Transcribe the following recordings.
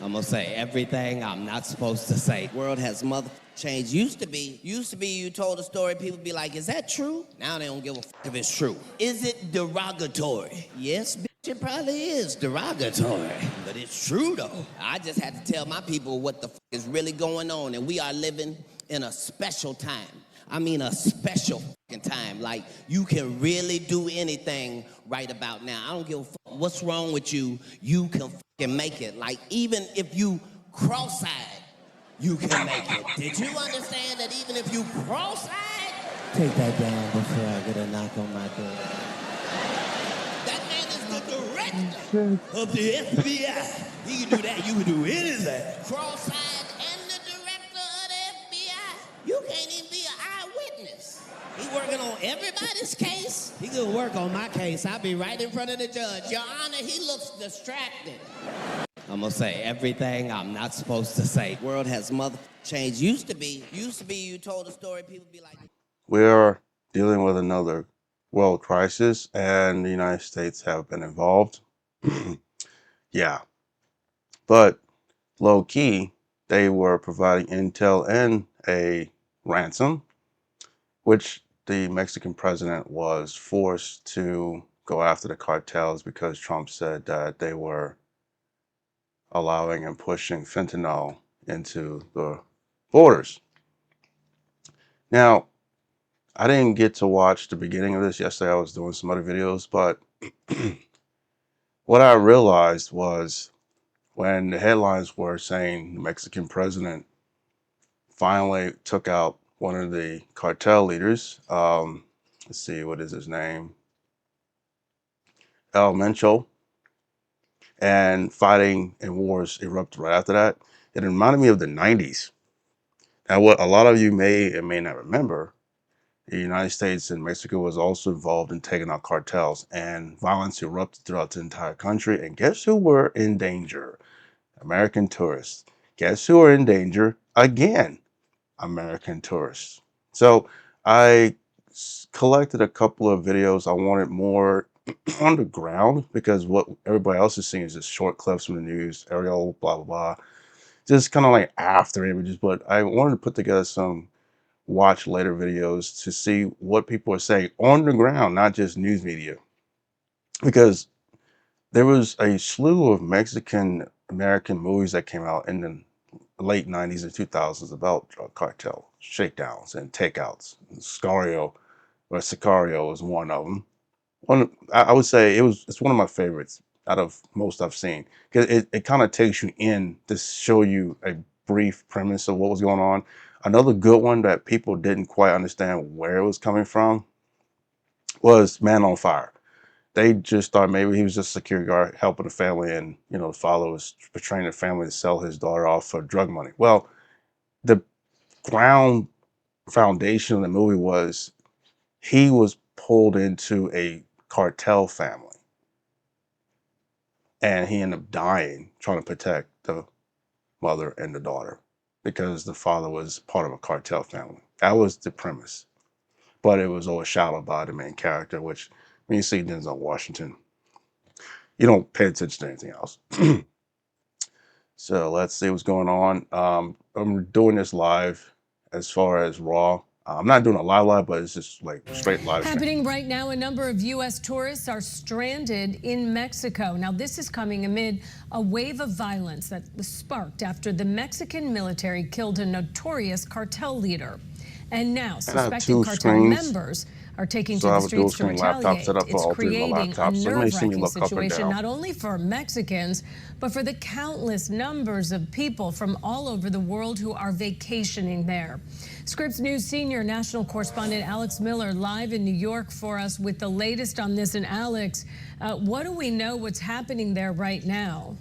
I'm gonna say everything I'm not supposed to say. World has mother changed. Used to be you told a story, people be like, is that true? Now they don't give a if it's true. Is it derogatory? Yes, bitch, it probably is derogatory. But it's true though. I just had to tell my people what the is really going on, and we are living in a special time. I mean a special time. Like, you can really do anything right about now. I don't give a fuck what's wrong with you. You can fucking make it. Like, even if you cross-eyed, you can make it. Did you understand that even if you cross-eyed? Take that down before I get a knock on my door. That man is the director of the FBI. He can do that. You can do anything. Cross-eyed and the director of the FBI. You can't even be an eyewitness. He working on everybody's case. He gonna work on my case. I'll be right in front of the judge. Your Honor, he looks distracted. I'm gonna say everything I'm not supposed to say. World has mother changed. Used to be you told a story, people be like, We're dealing with another world crisis, and the United States have been involved. Yeah. But low key, they were providing intel and a ransom, which the Mexican president was forced to go after the cartels because Trump said that they were allowing and pushing fentanyl into the borders. Now, I didn't get to watch the beginning of this yesterday. I was doing some other videos, but what I realized was when the headlines were saying the Mexican president finally took out one of the cartel leaders, let's see, what is his name? El Mencho, and fighting and wars erupted right after that. It reminded me of the 90s. Now, what a lot of you may and may not remember, the United States and Mexico was also involved in taking out cartels, and violence erupted throughout the entire country. And guess who were in danger? American tourists. Guess who are in danger again? American tourists. So I collected a couple of videos. I wanted more on the ground because what everybody else is seeing is just short clips from the news, aerial, blah, blah, blah. Just kind of like after images, but I wanted to put together some watch later videos to see what people are saying on the ground, not just news media. Because there was a slew of Mexican American movies that came out in the late 90s and 2000s about drug cartel shakedowns and takeouts. Sicario is one of them. I would say it's one of my favorites out of most I've seen, because it kind of takes you in to show you a brief premise of what was going on. Another good one that people didn't quite understand where it was coming from was Man on Fire. They just thought maybe he was just a security guard helping the family, and the father was portraying the family to sell his daughter off for drug money. Well, the ground foundation of the movie was he was pulled into a cartel family, and he ended up dying trying to protect the mother and the daughter because the father was part of a cartel family. That was the premise, but it was overshadowed by the main character, which when you see Denzel Washington, you don't pay attention to anything else. So let's see what's going on. I'm doing this live as far as Raw. I'm not doing a live, but it's just like straight live stream. Happening right now, a number of U.S. tourists are stranded in Mexico. Now, this is coming amid a wave of violence that was sparked after the Mexican military killed a notorious cartel leader. And now, suspected cartel members are taking to the streets to retaliate. It's creating a nerve-wracking situation, not only for Mexicans, but for the countless numbers of people from all over the world who are vacationing there. Scripps News senior national correspondent Alex Miller live in New York for us with the latest on this. And Alex, what do we know what's happening there right now?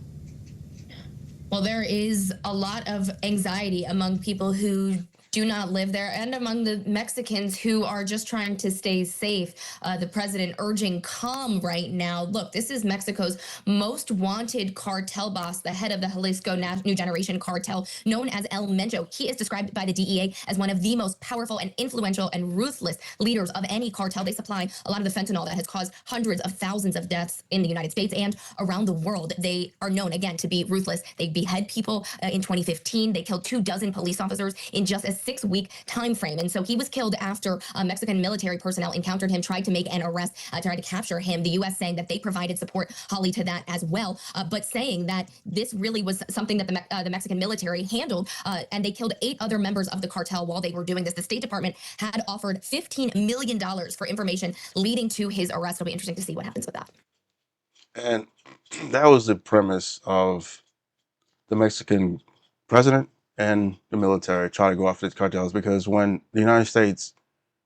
Well, there is a lot of anxiety among people who do not live there, and among the Mexicans who are just trying to stay safe. The president urging calm right now. Look, this is Mexico's most wanted cartel boss, the head of the Jalisco New Generation cartel, known as El Mencho. He is described by the DEA as one of the most powerful and influential and ruthless leaders of any cartel. They supply a lot of the fentanyl that has caused hundreds of thousands of deaths in the United States and around the world. They are known, again, to be ruthless. They behead people. In 2015, they killed 24 police officers in just a 6-week time frame. And so he was killed after Mexican military personnel encountered him, tried to make an arrest, tried to capture him. The U.S. saying that they provided support, Holly, to that as well, but saying that this really was something that the Mexican military handled, and they killed 8 other members of the cartel while they were doing this. The State Department had offered $15 million for information leading to his arrest. It'll be interesting to see what happens with that. And that was the premise of the Mexican president and the military trying to go after these cartels, because when the United States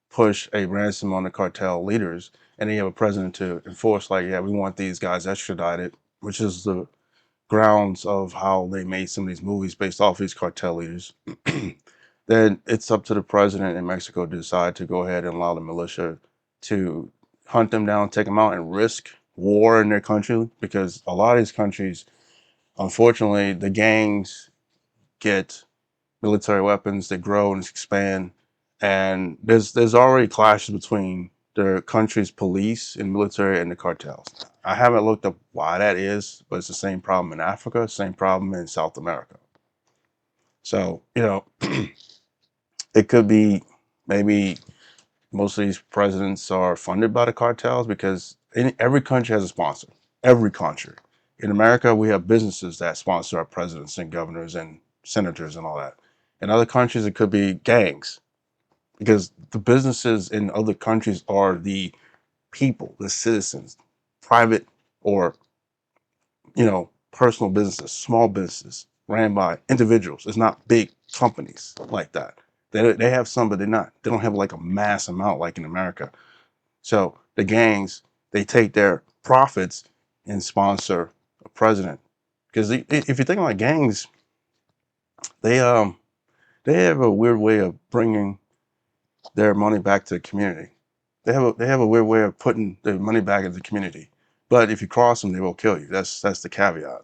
push a ransom on the cartel leaders and then you have a president to enforce, like, yeah, we want these guys extradited, which is the grounds of how they made some of these movies based off these cartel leaders, then it's up to the president in Mexico to decide to go ahead and allow the militia to hunt them down, take them out, and risk war in their country, because a lot of these countries, unfortunately, the gangs get military weapons, they grow and expand, and there's already clashes between the country's police and military and the cartels. I haven't looked up why that is, but it's the same problem in Africa, same problem in South America. So, it could be maybe most of these presidents are funded by the cartels, because every country has a sponsor. Every country. In America, we have businesses that sponsor our presidents and governors and senators and all that. In other countries, it could be gangs, because the businesses in other countries are the people, the citizens, private or, personal businesses, small businesses ran by individuals. It's not big companies like that. They have some, but they don't have like a mass amount like in America. So the gangs, they take their profits and sponsor a president. Because if you think about gangs, they have a weird way of bringing their money back to the community. They have a weird way of putting their money back into the community. But if you cross them, they will kill you. That's the caveat.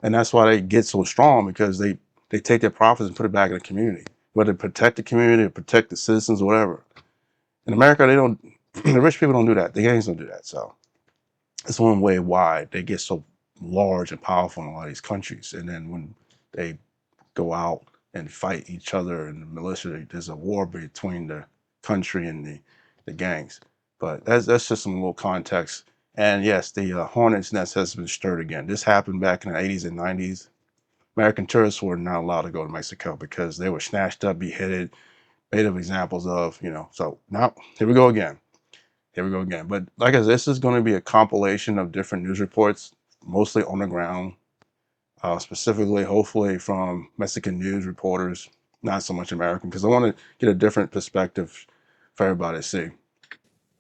And that's why they get so strong, because they take their profits and put it back in the community, whether to protect the community or protect the citizens or whatever. In America, they don't. The rich people don't do that. The gangs don't do that. So it's one way why they get so large and powerful in a lot of these countries. And then when they go out and fight each other in the militia, there's a war between the country and the gangs. But that's just some little context. And yes, the hornet's nest has been stirred again. This happened back in the 80s and 90s. American tourists were not allowed to go to Mexico because they were snatched up, beheaded, made of examples of, So now, here we go again. But like I said, this is going to be a compilation of different news reports, mostly on the ground, specifically, hopefully, from Mexican news reporters, not so much American, because I want to get a different perspective for everybody to see.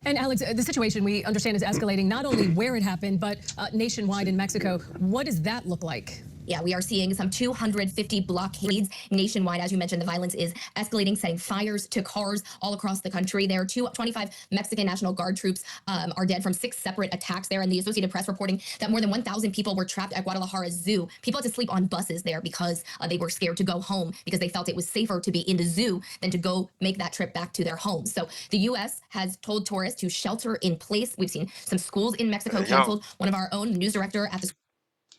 And Alex, the situation we understand is escalating not only where it happened, but nationwide in Mexico. What does that look like? Yeah, we are seeing some 250 blockades nationwide. As you mentioned, the violence is escalating, setting fires to cars all across the country. There are 25 Mexican National Guard troops are dead from 6 separate attacks there. And the Associated Press reporting that more than 1,000 people were trapped at Guadalajara Zoo. People had to sleep on buses there because they were scared to go home, because they felt it was safer to be in the zoo than to go make that trip back to their homes. So the U.S. has told tourists to shelter in place. We've seen some schools in Mexico canceled. One of our own news director at the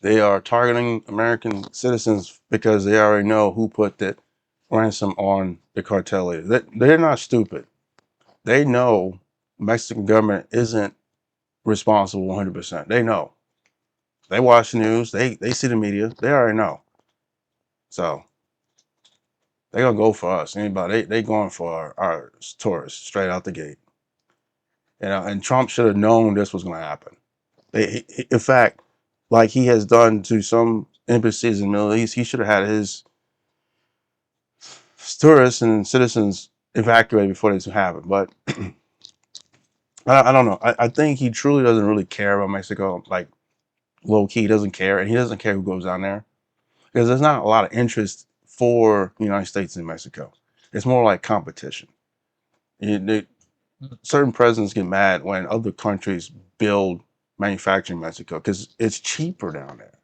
They are targeting American citizens because they already know who put that ransom on the cartel leader. They're not stupid. They know the Mexican government isn't responsible 100%. They know. They watch the news. They see the media. They already know. So they're going to go for us. Anybody. They going for our tourists straight out the gate. And Trump should have known this was going to happen. In fact, like he has done to some embassies in the Middle East, he should have had his tourists and citizens evacuated before this happened. But I don't know. I think he truly doesn't really care about Mexico. Like, low key, he doesn't care. And he doesn't care who goes down there, because there's not a lot of interest for the United States in Mexico. It's more like competition. Certain presidents get mad when other countries build manufacturing in Mexico because it's cheaper down there.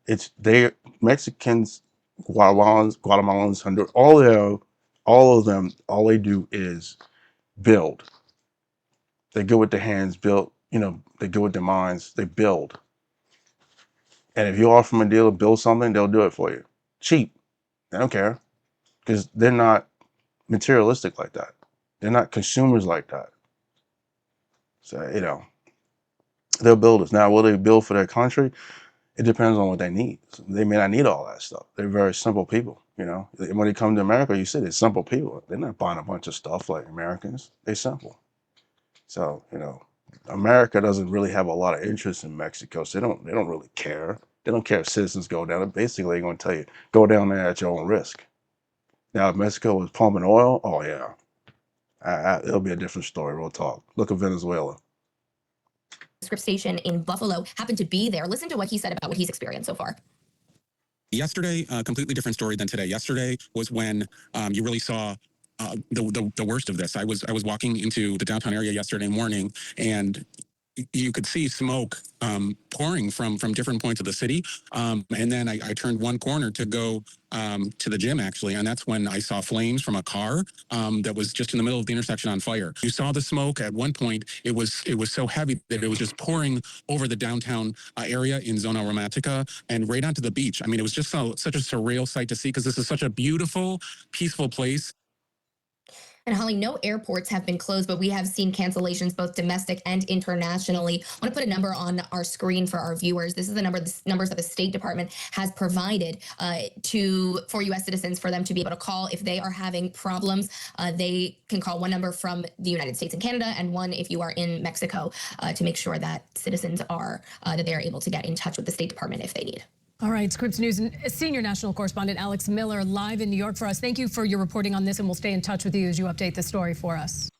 Mexicans, Guatemalans, Honduras, all of them, all they do is build. They go with their hands, build. They go with their minds. They build. And if you offer them a deal to build something, they'll do it for you, cheap. They don't care because they're not materialistic like that. They're not consumers like that. So they're builders. Now, will they build for their country? It depends on what they need. They may not need all that stuff. They're very simple people, When they come to America, you see they're simple people. They're not buying a bunch of stuff like Americans. They're simple. So, America doesn't really have a lot of interest in Mexico. So they don't really care. They don't care if citizens go down. Basically, they're going to tell you, go down there at your own risk. Now, if Mexico was pumping oil, oh yeah. It'll be a different story. Real talk. Look at Venezuela. Script station in Buffalo happened to be there. Listen to what he said about what he's experienced so far. Yesterday, a completely different story than today. Yesterday was when you really saw the worst of this. I was walking into the downtown area yesterday morning, and you could see smoke pouring from different points of the city. And then I turned one corner to go to the gym, actually, and that's when I saw flames from a car that was just in the middle of the intersection on fire. You saw the smoke. At one point, it was so heavy that it was just pouring over the downtown area in Zona Romantica and right onto the beach. I mean, it was just such a surreal sight to see because this is such a beautiful, peaceful place. And Holly, no airports have been closed, but we have seen cancellations both domestic and internationally. I want to put a number on our screen for our viewers. This is the numbers that the State Department has provided for U.S. citizens for them to be able to call if they are having problems. They can call one number from the United States and Canada, and one if you are in Mexico, to make sure that citizens are that they are able to get in touch with the State Department if they need. All right, Scripps News senior national correspondent Alex Miller live in New York for us. Thank you for your reporting on this, and we'll stay in touch with you as you update the story for us.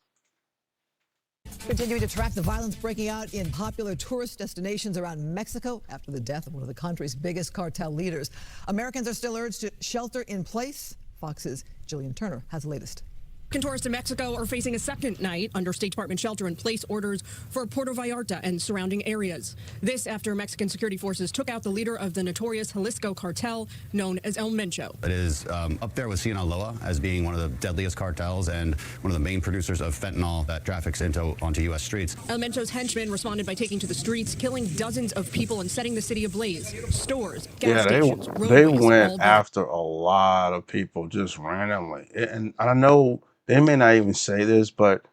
Continuing to track the violence breaking out in popular tourist destinations around Mexico after the death of one of the country's biggest cartel leaders. Americans are still urged to shelter in place. Fox's Jillian Turner has the latest. Tourists in Mexico are facing a second night under State Department shelter-in-place orders for Puerto Vallarta and surrounding areas. This after Mexican security forces took out the leader of the notorious Jalisco cartel known as El Mencho. It is up there with Sinaloa as being one of the deadliest cartels and one of the main producers of fentanyl that traffics onto U.S. streets. El Mencho's henchmen responded by taking to the streets, killing dozens of people and setting the city ablaze. Stores, gas stations, they roadways, went after a lot of people just randomly. And I know they may not even say this, but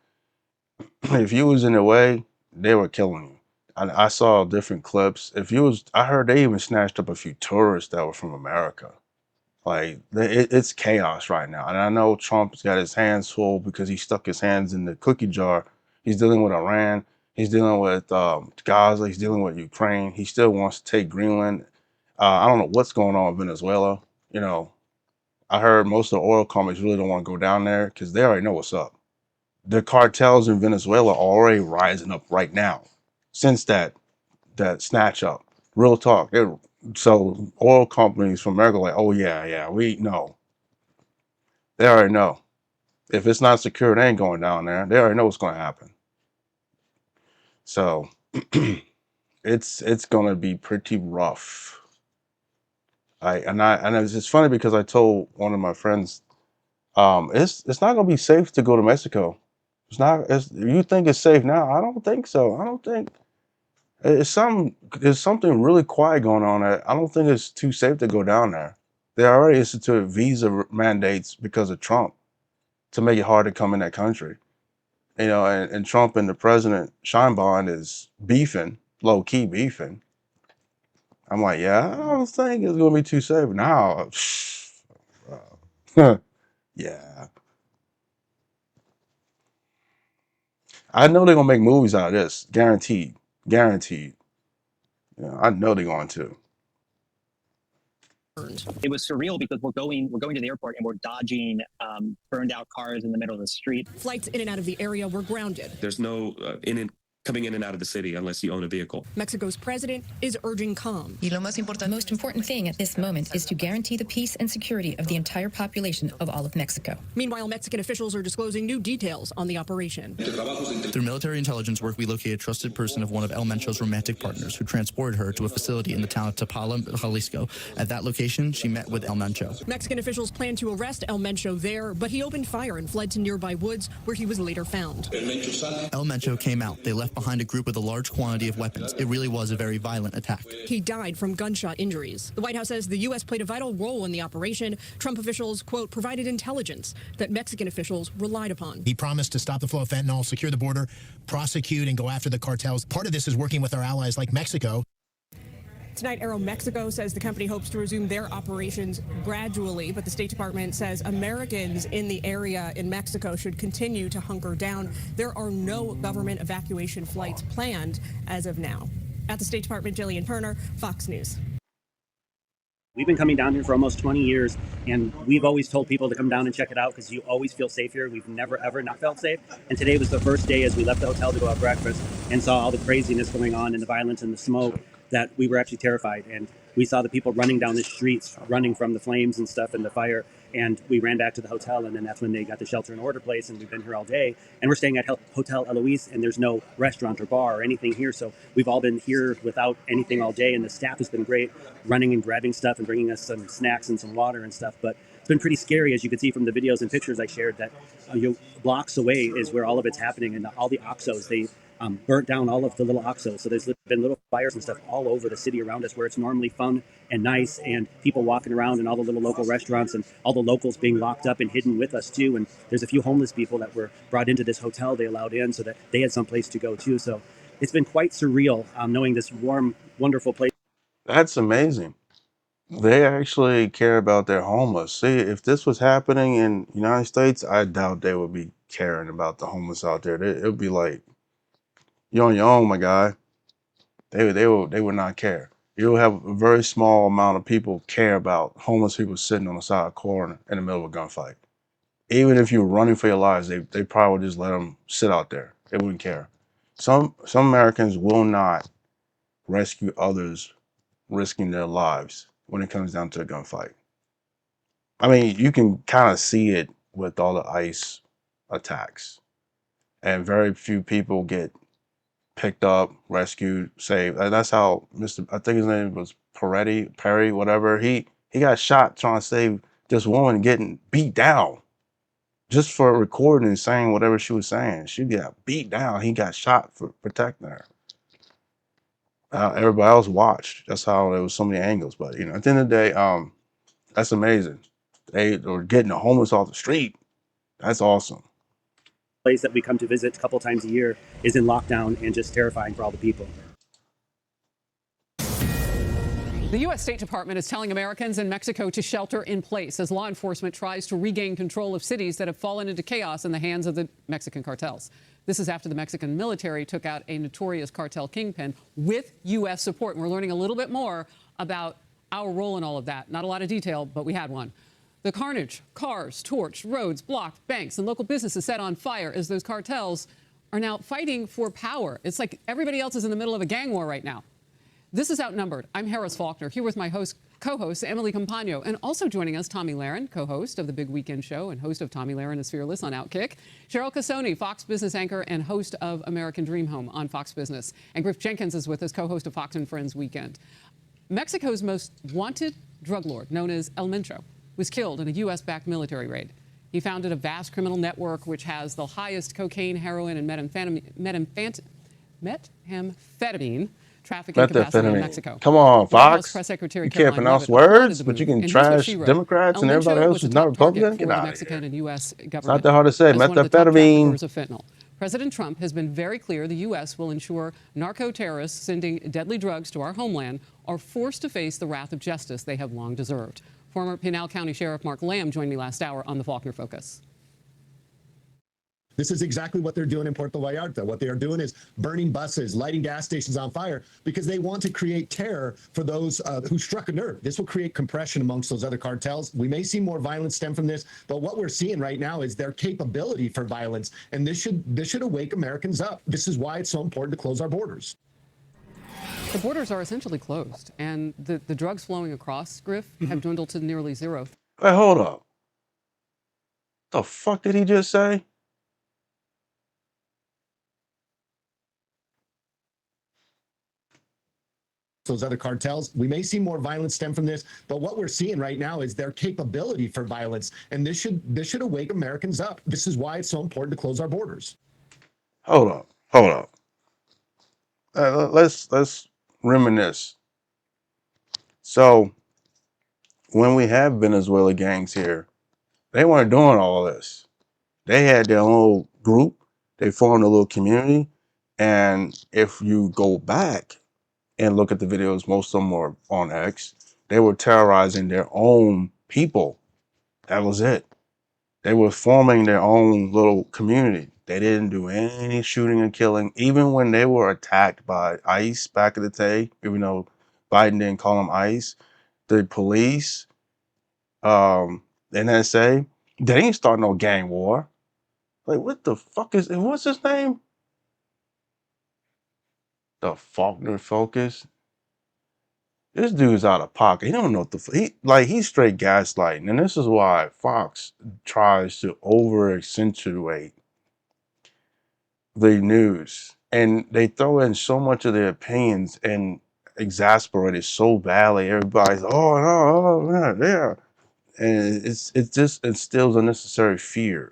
if you was in the way, they were killing you. I saw different clips. I heard they even snatched up a few tourists that were from America. Like, it's chaos right now. And I know Trump's got his hands full because he stuck his hands in the cookie jar. He's dealing with Iran. He's dealing with Gaza. He's dealing with Ukraine. He still wants to take Greenland. I don't know what's going on in Venezuela. I heard most of the oil companies really don't want to go down there because they already know what's up. The cartels in Venezuela are already rising up right now since that snatch up. Real talk. So oil companies from America are like, oh yeah, we know. They already know. If it's not secure, they ain't going down there. They already know what's going to happen. So it's going to be pretty rough. And it's just funny because I told one of my friends, it's not gonna be safe to go to Mexico. You think it's safe now? I don't think so. I don't think there's something really quiet going on there. I don't think it's too safe to go down there. They already instituted visa mandates because of Trump to make it hard to come in that country. And Trump and the president Scheinbond is beefing, low key beefing. I'm like, yeah, I don't think it's gonna be too safe now. Yeah, I know they're gonna make movies out of this, guaranteed. I know they're going to. It was surreal because we're going to the airport and we're dodging burned out cars in the middle of the street. Flights in and out of the area were grounded. There's no in and coming in and out of the city unless you own a vehicle. Mexico's president is urging calm. The most important thing at this moment is to guarantee the peace and security of the entire population of all of Mexico. Meanwhile, Mexican officials are disclosing new details on the operation. Through military intelligence work, we located a trusted person of one of El Mencho's romantic partners who transported her to a facility in the town of Tapala, Jalisco. At that location, she met with El Mencho. Mexican officials plan to arrest El Mencho there, but he opened fire and fled to nearby woods where he was later found. El Mencho came out. They left behind a group with a large quantity of weapons. It really was a very violent attack. He died from gunshot injuries. The White House says the U.S. played a vital role in the operation. Trump officials, quote, provided intelligence that Mexican officials relied upon. He promised to stop the flow of fentanyl, secure the border, prosecute and go after the cartels. Part of this is working with our allies like Mexico. Tonight, Aeromexico says the company hopes to resume their operations gradually, but the State Department says Americans in the area in Mexico should continue to hunker down. There are no government evacuation flights planned as of now. At the State Department, Jillian Turner, Fox News. We've been coming down here for almost 20 years, and we've always told people to come down and check it out because you always feel safe here. We've never, ever not felt safe. And today was the first day as we left the hotel to go have breakfast and saw all the craziness going on and the violence and the smoke that we were actually terrified. And we saw the people running down the streets, running from the flames and stuff and the fire. And we ran back to the hotel, and then that's when they got the shelter and order place, and we've been here all day. And we're staying at Hotel Eloise, and there's no restaurant or bar or anything here. So we've all been here without anything all day, and the staff has been great, running and grabbing stuff and bringing us some snacks and some water and stuff. But it's been pretty scary, as you can see from the videos and pictures I shared, that blocks away is where all of it's happening, and all the OXXOs, they burnt down all of the little OXXOs. So there's been little fires and stuff all over the city around us where it's normally fun and nice, and people walking around and all the little local restaurants and all the locals being locked up and hidden with us too. And there's a few homeless people that were brought into this hotel they allowed in so that they had some place to go too. So it's been quite surreal knowing this warm, wonderful place. That's amazing. They actually care about their homeless. See, if this was happening in the United States, I doubt they would be caring about the homeless out there. It would be like, you're on your own, my guy. They would not care. You'll have a very small amount of people care about homeless people sitting on the side of a corner in the middle of a gunfight. Even if you're running for your lives, they probably would just let them sit out there. They wouldn't care. Some Americans will not rescue others risking their lives when it comes down to a gunfight. I mean, you can kind of see it with all the ICE attacks. And very few people get picked up, rescued, saved. That's how I think his name was Perry, whatever. He got shot trying to save this woman getting beat down just for recording and saying whatever she was saying. She got beat down. He got shot for protecting her. Everybody else watched. That's how there was so many angles. But at the end of the day, that's amazing. They were getting the homeless off the street. That's awesome. Place that we come to visit a couple times a year is in lockdown and just terrifying for all the people. The U.S. State Department is telling Americans in Mexico to shelter in place as law enforcement tries to regain control of cities that have fallen into chaos in the hands of the Mexican cartels. This is after the Mexican military took out a notorious cartel kingpin with U.S. support. And we're learning a little bit more about our role in all of that. Not a lot of detail, but we had one. The carnage, cars torched, roads blocked, banks and local businesses set on fire as those cartels are now fighting for power. It's like everybody else is in the middle of a gang war right now. This is Outnumbered. I'm Harris Faulkner, here with my co-host, Emily Compagno, and also joining us, Tommy Lahren, co-host of The Big Weekend Show and host of Tommy Lahren is Fearless on Outkick. Cheryl Casoni, Fox Business anchor and host of American Dream Home on Fox Business. And Griff Jenkins is with us, co-host of Fox and Friends Weekend. Mexico's most wanted drug lord, known as El Mencho, was killed in a U.S.-backed military raid. He founded a vast criminal network which has the highest cocaine, heroin, and methamphetamine trafficking capacity in Mexico. Come on, Fox. Press Secretary you can't pronounce words, but you can trash Democrats and everybody else who's not Republican. Get out of here. And US government. It's not that hard to say. Methamphetamine. President Trump has been very clear the U.S. will ensure narco-terrorists sending deadly drugs to our homeland are forced to face the wrath of justice they have long deserved. Former Pinal County Sheriff Mark Lamb joined me last hour on the Faulkner Focus. This is exactly what they're doing in Puerto Vallarta. What they are doing is burning buses, lighting gas stations on fire, because they want to create terror for those who struck a nerve. This will create compression amongst those other cartels. We may see more violence stem from this, but what we're seeing right now is their capability for violence, and this should awake Americans up. This is why it's so important to close our borders. The borders are essentially closed, and the drugs flowing across, Griff, have dwindled to nearly zero. Hey, hold up. The fuck did he just say? Those other cartels. We may see more violence stem from this, but what we're seeing right now is their capability for violence, and this should awake Americans up. This is why it's so important to close our borders. Hold up. Hold up. Let's reminisce. So when we have Venezuela gangs here, they weren't doing all this. They had their own little group. They formed a little community. And if you go back and look at the videos, most of them were on X, they were terrorizing their own people. That was it. They were forming their own little community. They didn't do any shooting and killing, even when they were attacked by ICE back in the day, even though Biden didn't call them ICE. The police, NSA, they ain't start no gang war. Like, what the fuck what's his name? The Faulkner Focus. This dude's out of pocket. He don't know what he's straight gaslighting. And this is why Fox tries to over accentuate the news. And they throw in so much of their opinions and exasperate it so badly. Everybody's, oh no, yeah. And it just instills unnecessary fear.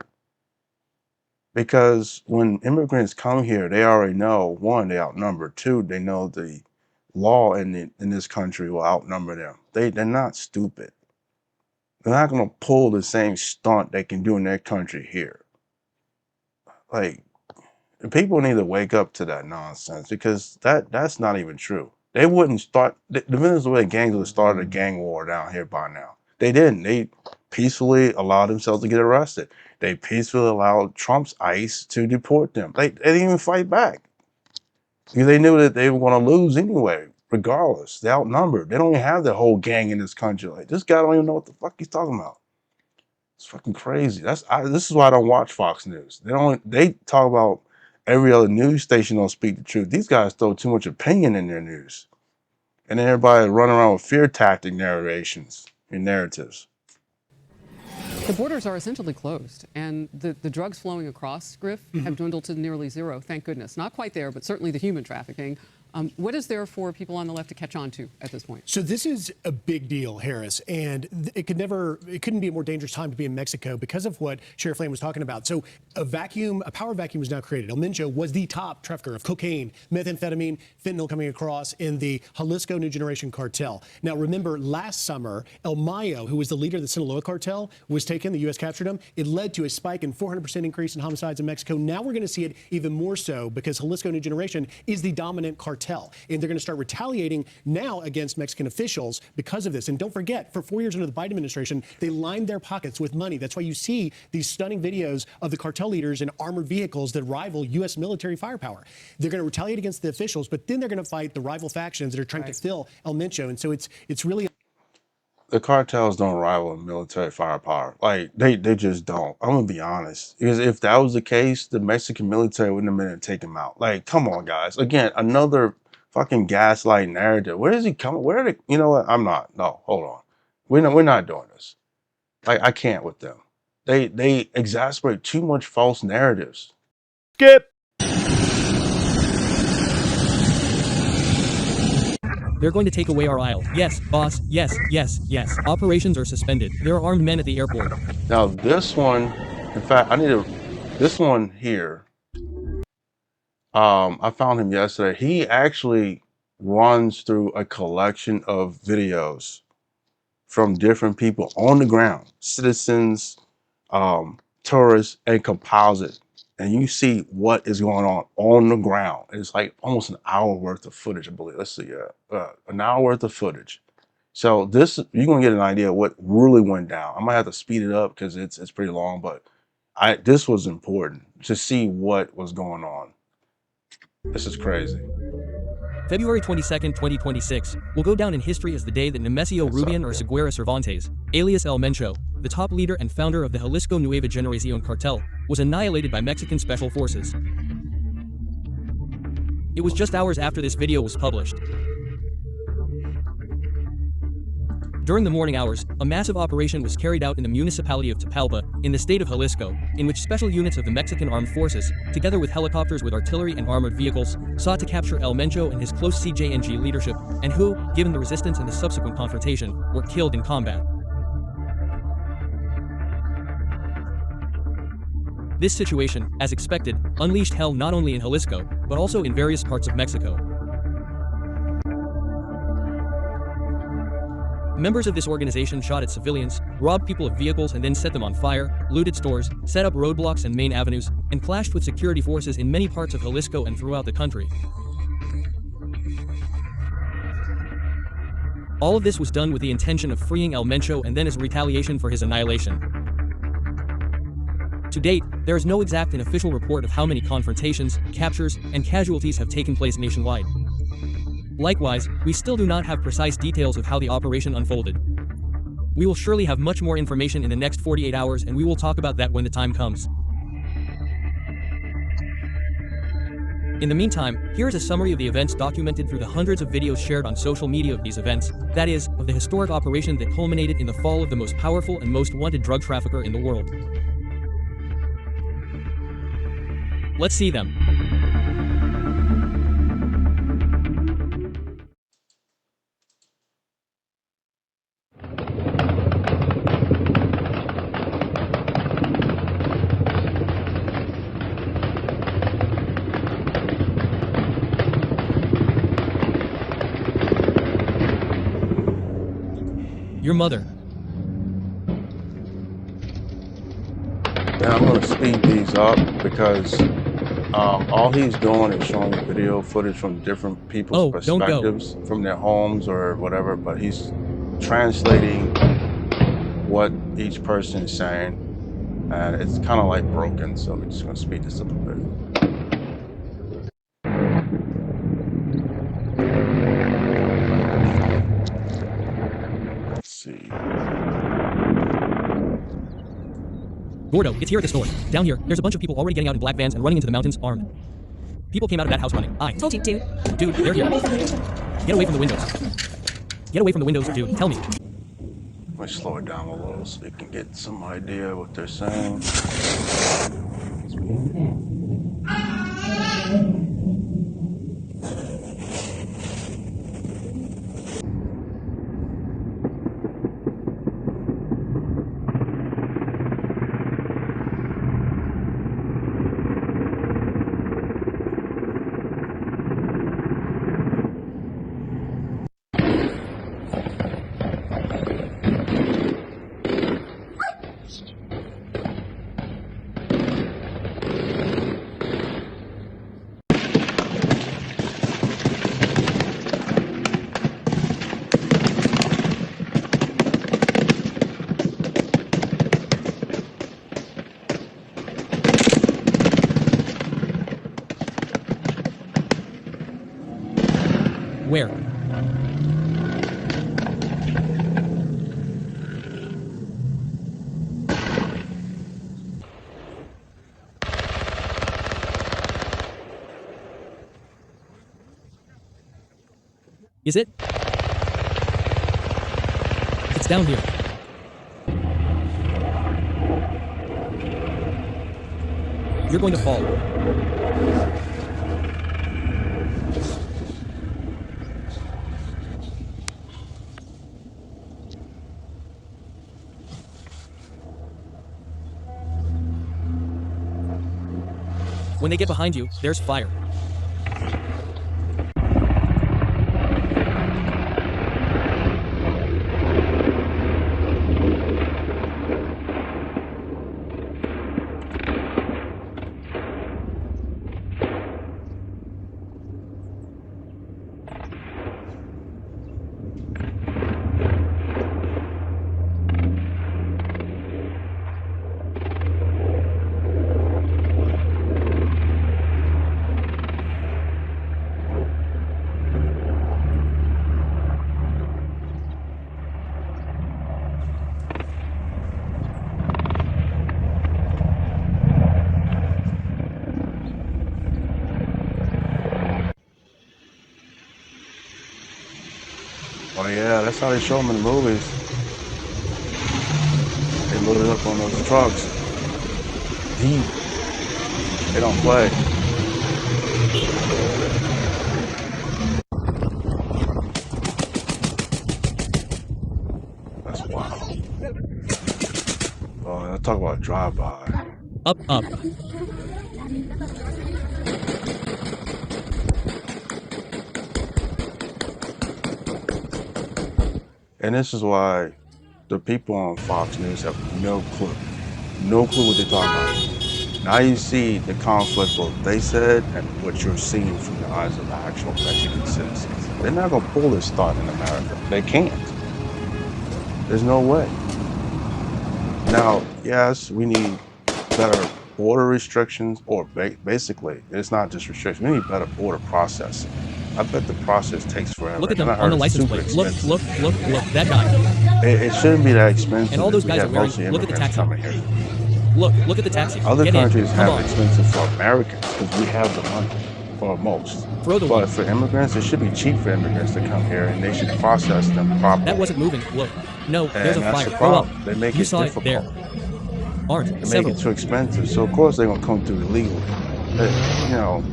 Because when immigrants come here, they already know, one, they outnumber. Two, they know the law in this country will outnumber them. They're not stupid. They're not going to pull the same stunt they can do in their country here. Like, people need to wake up to that nonsense, because that's not even true. They wouldn't start, the Venezuelan gangs would have started a gang war down here by now. They didn't. They peacefully allowed themselves to get arrested. They peacefully allowed Trump's ICE to deport them. They didn't even fight back, because they knew that they were going to lose anyway, regardless. They outnumbered. They don't even have the whole gang in this country. Like, this guy don't even know what the fuck he's talking about. It's fucking crazy. This is why I don't watch Fox News. They talk about every other news station don't speak the truth. These guys throw too much opinion in their news. And then everybody run around with fear tactic narrations and narratives. The borders are essentially closed, and the drugs flowing across, Griff, have dwindled to nearly zero, thank goodness. Not quite there, but certainly the human trafficking. What is there for people on the left to catch on to at this point? So this is a big deal, Harris, and it couldn't be a more dangerous time to be in Mexico because of what Sheriff Lane was talking about. So a power vacuum was now created. El Mencho was the top trafficker of cocaine, methamphetamine, fentanyl coming across in the Jalisco New Generation Cartel. Now, remember, last summer, El Mayo, who was the leader of the Sinaloa cartel, was taken. The U.S. captured him. It led to a spike in 400% increase in homicides in Mexico. Now we're going to see it even more so, because Jalisco New Generation is the dominant cartel. And they're going to start retaliating now against Mexican officials because of this. And don't forget, for 4 years under the Biden administration, they lined their pockets with money. That's why you see these stunning videos of the cartel leaders in armored vehicles that rival U.S. military firepower. They're going to retaliate against the officials, but then they're going to fight the rival factions that are trying to fill El Mencho. And so it's really... The cartels don't rival military firepower. Like, they just don't. I'm going to be honest. Because if that was the case, the Mexican military wouldn't have been able to take him out. Like, come on, guys. Again, another fucking gaslight narrative. Where is he coming? You know what? I'm not. No, hold on. We're not doing this. Like, I can't with them. They exasperate too much false narratives. Skip. They're going to take away our aisle. Yes, boss. Yes, yes, yes. Operations are suspended. There are armed men at the airport. Now, this one, in fact, this one here, I found him yesterday. He actually runs through a collection of videos from different people on the ground, citizens, tourists, and compiles it. And you see what is going on the ground. It's like almost an hour worth of footage, I believe. Let's see, an hour worth of footage. So this, you're gonna get an idea of what really went down. I might have to speed it up because it's pretty long, but this was important to see what was going on. This is crazy. February 22nd, 2026, will go down in history as the day that Nemesio Rubian or Seguera Cervantes, alias El Mencho, the top leader and founder of the Jalisco Nueva Generación cartel, was annihilated by Mexican special forces. It was just hours after this video was published. During the morning hours, a massive operation was carried out in the municipality of Tapalpa, in the state of Jalisco, in which special units of the Mexican Armed Forces, together with helicopters with artillery and armored vehicles, sought to capture El Mencho and his close CJNG leadership, and who, given the resistance and the subsequent confrontation, were killed in combat. This situation, as expected, unleashed hell not only in Jalisco, but also in various parts of Mexico. Members of this organization shot at civilians, robbed people of vehicles and then set them on fire, looted stores, set up roadblocks and main avenues, and clashed with security forces in many parts of Jalisco and throughout the country. All of this was done with the intention of freeing El Mencho and then as retaliation for his annihilation. To date, there is no exact and official report of how many confrontations, captures, and casualties have taken place nationwide. Likewise, we still do not have precise details of how the operation unfolded. We will surely have much more information in the next 48 hours, and we will talk about that when the time comes. In the meantime, here is a summary of the events documented through the hundreds of videos shared on social media of these events, that is, of the historic operation that culminated in the fall of the most powerful and most wanted drug trafficker in the world. Let's see them. Your mother. And I'm going to speed these up because all he's doing is showing video footage from different people's perspectives from their homes or whatever, but he's translating what each person is saying, and it's kind of like broken, so we're just going to speed this up a bit. Gordo, it's here at the store. Down here, there's a bunch of people already getting out in black vans and running into the mountains, armed. People came out of that house running. I told you, dude. Dude, they're here. Get away from the windows. Get away from the windows, dude. Tell me. Let me slow it down a little so we can get some idea what they're saying. Where? Is it? It's down here. You're going to fall. When they get behind you, there's fire. yeah, that's how they show them in the movies. They loaded up on those trucks. Deep. They don't play. That's wild. Oh, let's talk about drive-by. Up, up. And this is why the people on Fox News have no clue. No clue what they're talking about. Now you see the conflict, what they said, and what you're seeing from the eyes of the actual Mexican citizens. They're not going to pull this stunt in America. They can't. There's no way. Now, yes, we need better border restrictions, or basically, it's not just restrictions. We need better border processing. I bet the process takes forever. Look at And them I on heard the it's license super plate. Look, expensive. look, that guy. It shouldn't be that expensive. And all those if we guys have are wearing, mostly look at the immigrants taxi. coming here. Look at the taxi. Other Get countries in. Come have on. expensive for Americans because we have the money, for most. Throw the But one. for immigrants, it should be cheap for immigrants to come here, and they should process them properly. That wasn't moving. Look. No, there's And a that's fire. the Go up. problem. They make You it saw difficult. it there. Aren't They make several. it too expensive. So of course they're gonna come through illegally. You know,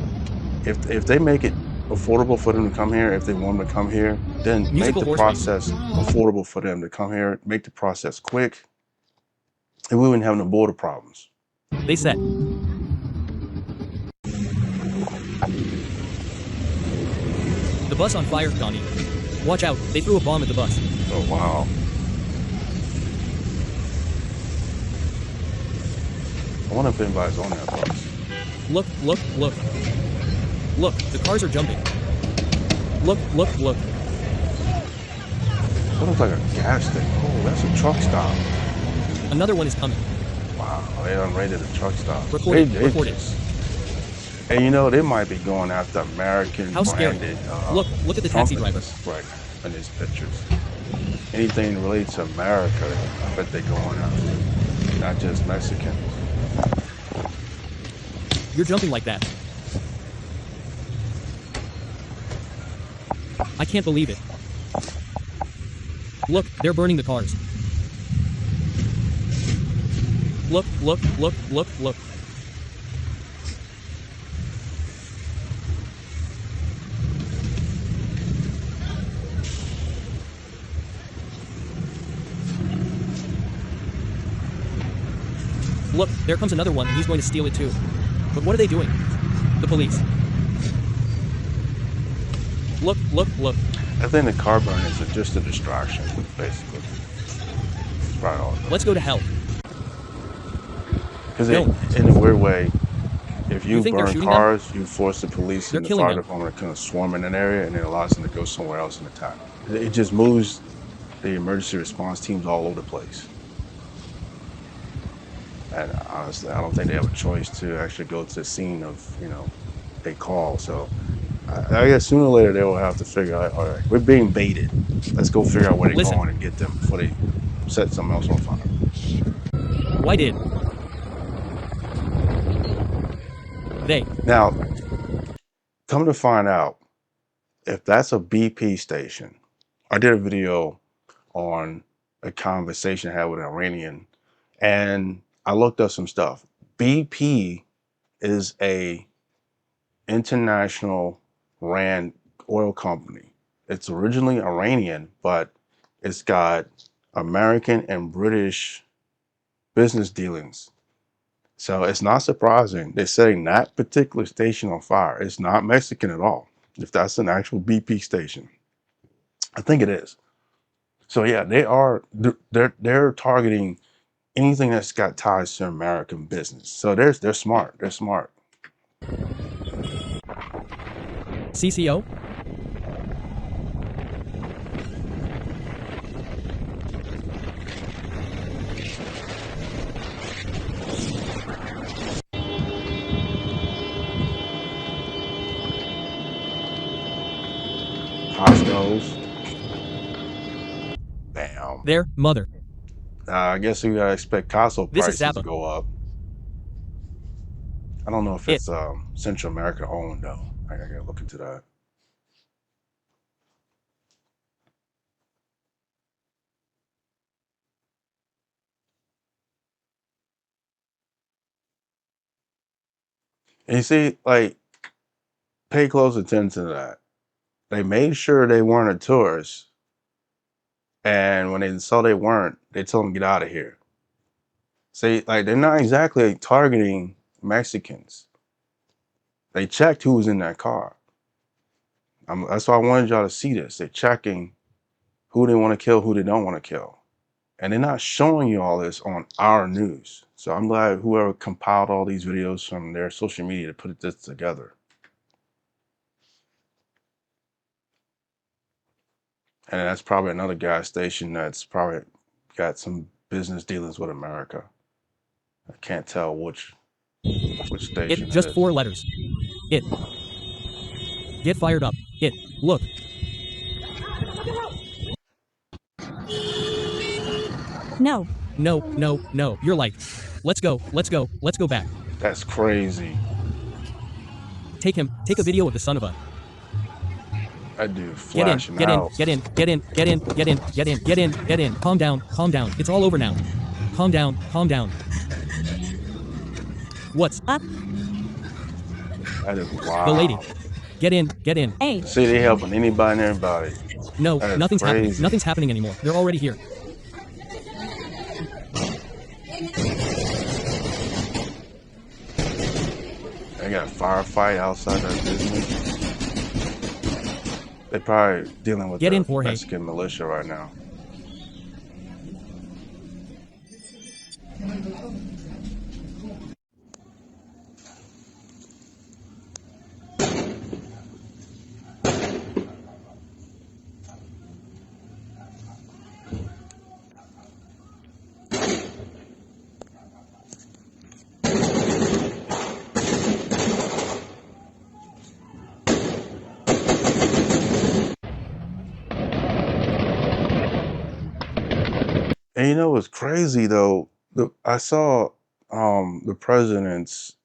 if they make it affordable for them to come here, if they want them to come here, then Musical make the horse process affordable for them to come here. Make the process quick, and we wouldn't have no border problems. They said. The bus on fire, Gandhi. Watch out, they threw a bomb at the bus. Oh, wow. I wonder if anybody's on that bus. Look. Look, the cars are jumping. Look. That looks like a gas station. Oh, that's a truck stop. Another one is coming. Wow, they done raided a truck stop. Record it. And you know, they might be going after American How scary. branded. Look at the taxi driver. Right, in these pictures. Anything related to America, I bet they're going after. Not just Mexicans. You're jumping like that. I can't believe it. Look, they're burning the cars. Look. Look, there comes another one and he's going to steal it too. But what are they doing? The police. Look. I think the car burners are just a distraction, basically. It's probably all. Let's go to hell. Because in a weird way, if you think they're burn shooting cars, you force the police They're and the killing fire them. department to kind of swarm in an area, and it allows them to go somewhere else and attack. It just moves the emergency response teams all over the place. And honestly, I don't think they have a choice to actually go to the scene of, a call. So I guess sooner or later they will have to figure out, all right, we're being baited. Let's go figure out where they're going and get them before they set something else on fire. Why did they? Now, come to find out, if that's a BP station, I did a video on a conversation I had with an Iranian, and I looked up some stuff. BP is a international ran oil company. It's originally Iranian, but it's got American and British business dealings. So it's not surprising they're setting that particular station on fire. It's not Mexican at all, if that's an actual BP station. I think it is. So yeah, they're targeting anything that's got ties to American business. So they're smart. They're smart. CCO? Costco's. Bam. Their mother. I guess we gotta expect Costco This is prices to Zappa. go up. I don't know if it's Central America owned though. I gotta look into that. And you see, like, pay close attention to that. They made sure they weren't a tourist. And when they saw they weren't, they told them, get out of here. See, like, they're not exactly targeting Mexicans. They checked who was in that car. That's why I wanted y'all to see this. They're checking who they want to kill, who they don't want to kill. And they're not showing you all this on our news. So I'm glad whoever compiled all these videos from their social media to put this together. And that's probably another gas station that's probably got some business dealings with America. I can't tell which station It, just it is. 4 letters. It. Get fired up. It. Look. No. No, no, no. You're like, let's go, let's go, let's go back. That's crazy. Take him. Take a video of the son of a. That dude flashing get out. Get in, get in, get in, get in, get in, get in, get in. Calm down, calm down. It's all over now. Calm down, calm down. What's up? That is wild. The lady. Get in, get in. Hey. See, they helping anybody and everybody. No, nothing's crazy. happening. Nothing's happening anymore. They're already here. They got a firefight outside their business. They're probably dealing with the Mexican militia right now. And you know what's crazy though? I saw the president's,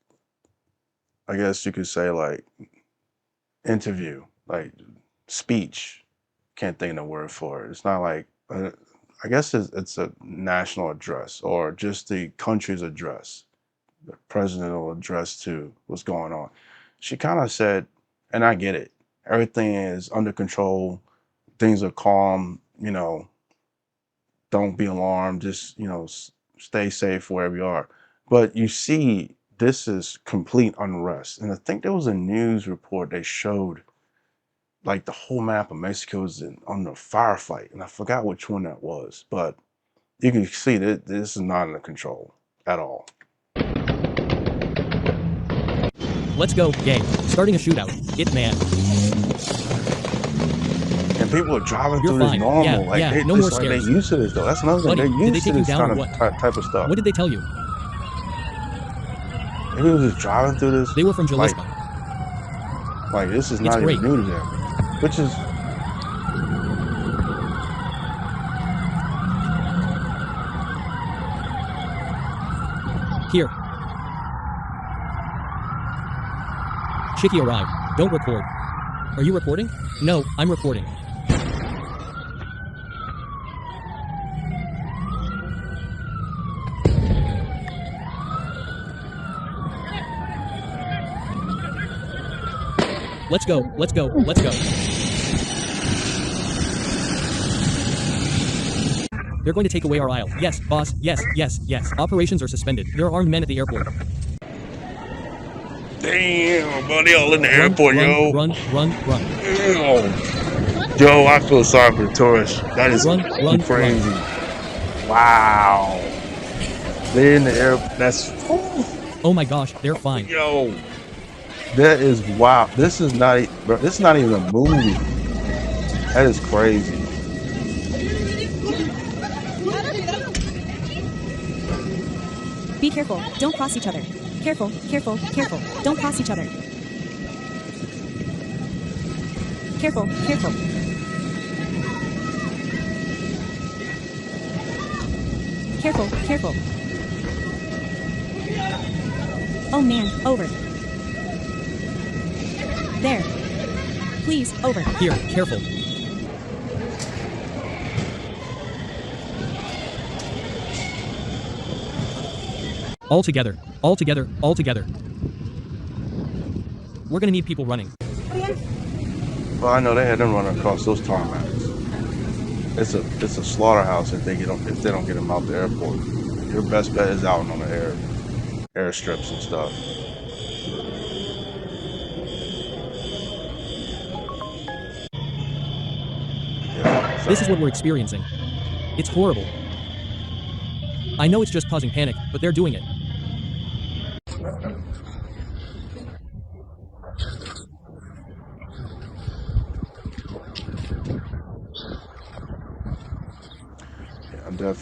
I guess you could say, like, interview, like speech. Can't think of the word for it. It's not like I guess it's a national address or just the country's address. The presidential address to what's going on. She kind of said, and I get it, everything is under control, things are calm, you know. Don't be alarmed, just, you know, stay safe wherever you are. But you see, this is complete unrest. And I think there was a news report they showed, like, the whole map of Mexico is under firefight. And I forgot which one that was. But you can see that this is not under control at all. Let's go, gang. Starting a shootout. It man. And people are driving through this normal. Yeah, like, yeah, they, no more like scares. they're used to this, though. That's another thing. Buddy, They're did they used to take you this down kind or of what? type of stuff. What did they tell you? Maybe they were just driving through this. They were from Jalisco. Like this is not even new to them. Which is... Here. Chicky arrived. Don't record. Are you recording? No, I'm recording. Let's go, let's go, let's go. They're going to take away our aisle. Yes, boss, yes, yes, yes. Operations are suspended. There are armed men at the airport. Damn, bro, they all in the airport, yo. Run. Yo, I feel sorry for the tourists. That is crazy. Wow. They're in the airport. That's... Oh my gosh, they're fine. Yo. That is wow. This is not, bro, this is not even a movie. That is crazy. Be careful. Don't cross each other. Careful, careful, careful. Don't cross each other. Careful, careful. Careful, careful. Oh man, over. There. Please, over. Here, careful. All together, all together, all together. we're gonna need people running. Well, I know they had them running across those tarmacs. It's a slaughterhouse if they don't get them out the airport. Your best bet is out on the airstrips and stuff. Yeah, so. This is what we're experiencing. It's horrible. I know it's just causing panic, but they're doing it.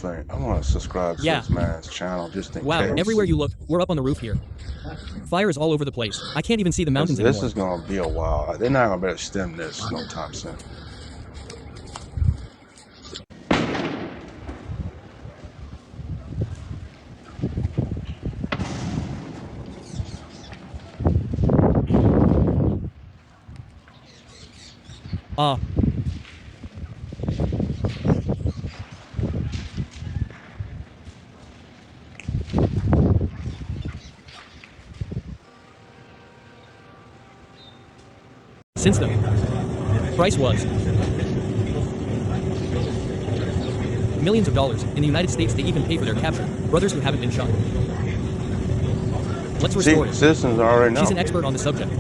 I want to subscribe to this man's channel just in case. Wow, everywhere you look, we're up on the roof here. Fire is all over the place. I can't even see the mountains anymore. This is going to be a while. They're not going to be able to stem this no time soon. Since the price was millions of dollars, in the United States they even pay for their capture. Brothers who haven't been shot. Let's restore it. Citizens already know. She's an expert on the subject.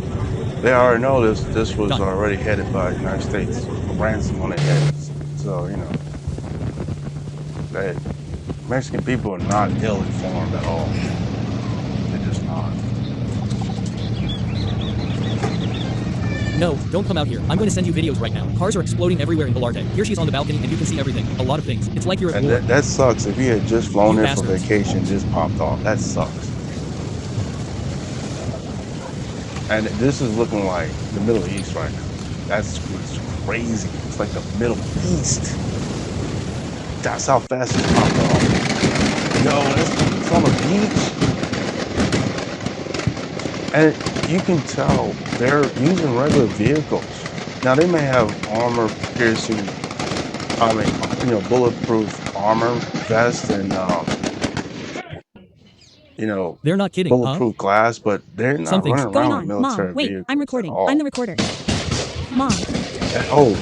They already know this was already headed by the United States. A ransom on their heads. So, you know, Mexican people are not ill-informed at all. They're just not. No, don't come out here. I'm going to send you videos right now. Cars are exploding everywhere in Belarte. Here she's on the balcony and you can see everything. A lot of things. It's like you're at war. That sucks. If he had just flown in for vacation, just popped off. That sucks. And this is looking like the Middle East right now. That's crazy. It's like the Middle East. That's how fast it popped off. Yo, it's on the beach. And you can tell they're using regular vehicles. Now they may have armor piercing, bulletproof armor vest and they're not kidding, bulletproof glass, but they're not running around with military Wait, vehicles. I'm recording. At all. I'm the recorder. Mom.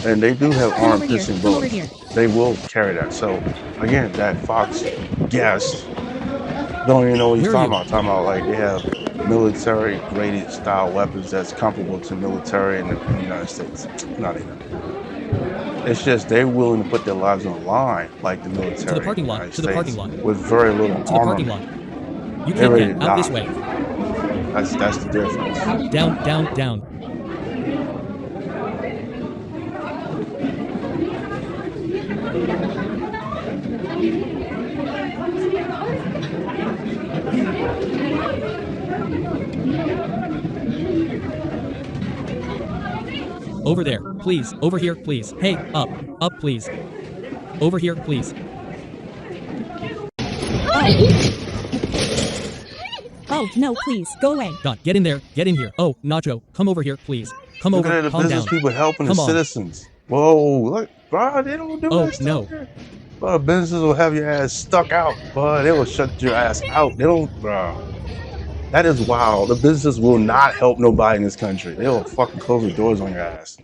And they do have armor piercing Come over bullets. here. They will carry that. So again, that Fox guest don't even know what he's talking about. Talking about like they have military graded style weapons that's comparable to military in the United States. Not even. It's just they're willing to put their lives on the line like the military. To the parking lot. To the parking lot. With very little armor. To the parking lot. You can't get out this way. That's the difference. Down, down, down. Over there, please. Over here, please. Hey, up. Up, please. Over here, please. Oh, no, please, go away. Dot, get in there. Get in here. Oh, Nacho, come over here, please. Come Look over. at the Calm business down. people helping Come the on. citizens. Whoa, look, bro, they don't do that stuff. No. Bro, businesses will have your ass stuck out, bro. They will shut your ass out. They don't, bro. That is wild. The businesses will not help nobody in this country. They will fucking close the doors on your ass.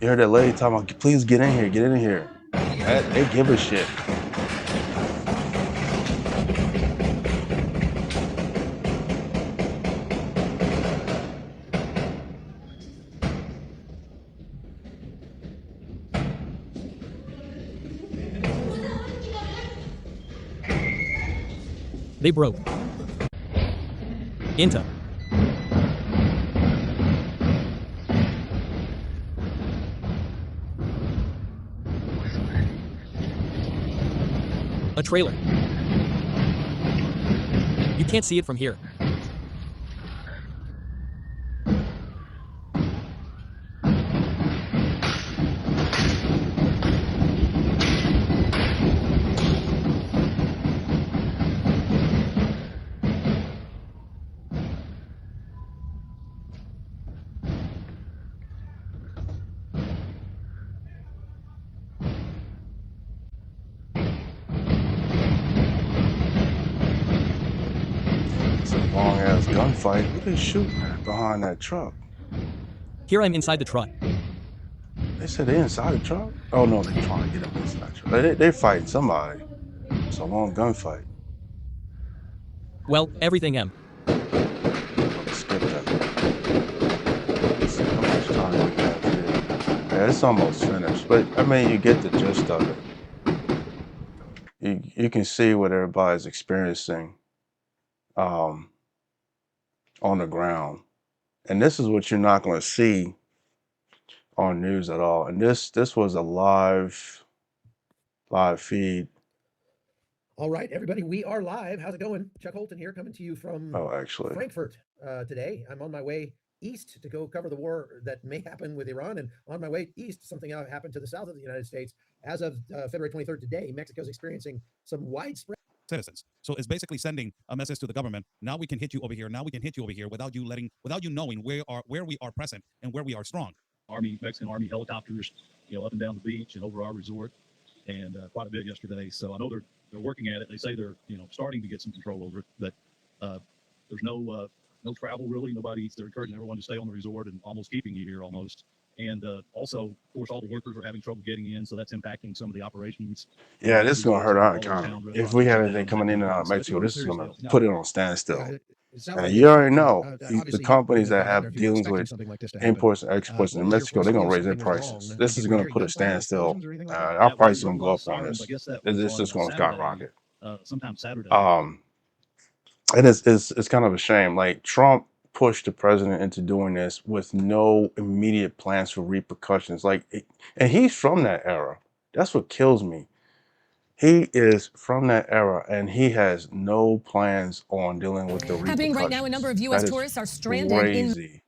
You heard that lady talking about, please get in here, get in here. They give a shit. They broke into a trailer. You can't see it from here. long ass gunfight. Who they shooting at behind that truck? Here I'm inside the truck. They said they inside the truck? Oh no, they trying to get them inside the truck. They fighting somebody. It's a long gunfight. Well, everything M. Skip that. Let's see how much time we have here. Yeah, it's almost finished. But I mean, you get the gist of it. You can see what everybody's experiencing on the ground. And this is what you're not going to see on news at all. And this was a live feed. All right, everybody, we are live. How's it going? Chuck Holton here, coming to you from Frankfurt today. I'm on my way east to go cover the war that may happen with Iran, and on my way east, something happened to the south of the United States. As of February 23rd today, Mexico is experiencing some widespread citizens. So it's basically sending a message to the government. Now we can hit you over here. Now we can hit you over here without you knowing where we are present and where we are strong. Mexican Army helicopters, up and down the beach and over our resort, and quite a bit yesterday. So I know they're working at it. They say they're starting to get some control over it, but there's no travel really. They're encouraging everyone to stay on the resort and almost keeping you here almost. And also, of course, all the workers are having trouble getting in, so that's impacting some of the operations. Yeah, this is going to hurt our economy. If we have anything coming in and out of Mexico, this is going to put it on standstill. And you already know, the companies that have dealings with imports and exports in Mexico, they're going to raise their prices. This is going to put a standstill. Our price is going to go up on this. It's just going to skyrocket. Sometime Saturday. And it's kind of a shame. Like, Trump pushed the president into doing this with no immediate plans for repercussions. And he's from that era. That's what kills me. He is from that era, and he has no plans on dealing with the repercussions. Happening right now, a number of U.S. tourists are stranded crazy.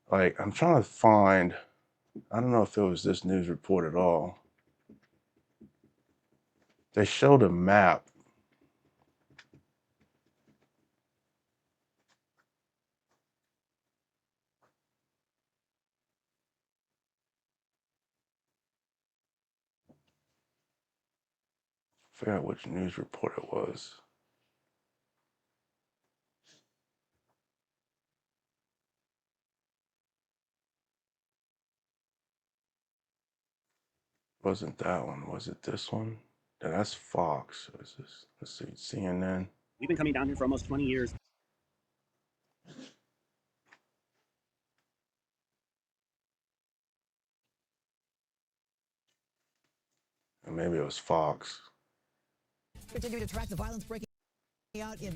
Like, I'm trying to find, I don't know if it was this news report at all. They showed a map. I forgot which news report it was. Wasn't that one? Was it this one? Yeah, that's Fox. Is this? Let's see, CNN. We've been coming down here for almost 20 years. And maybe it was Fox. Continue to track the violence breaking out in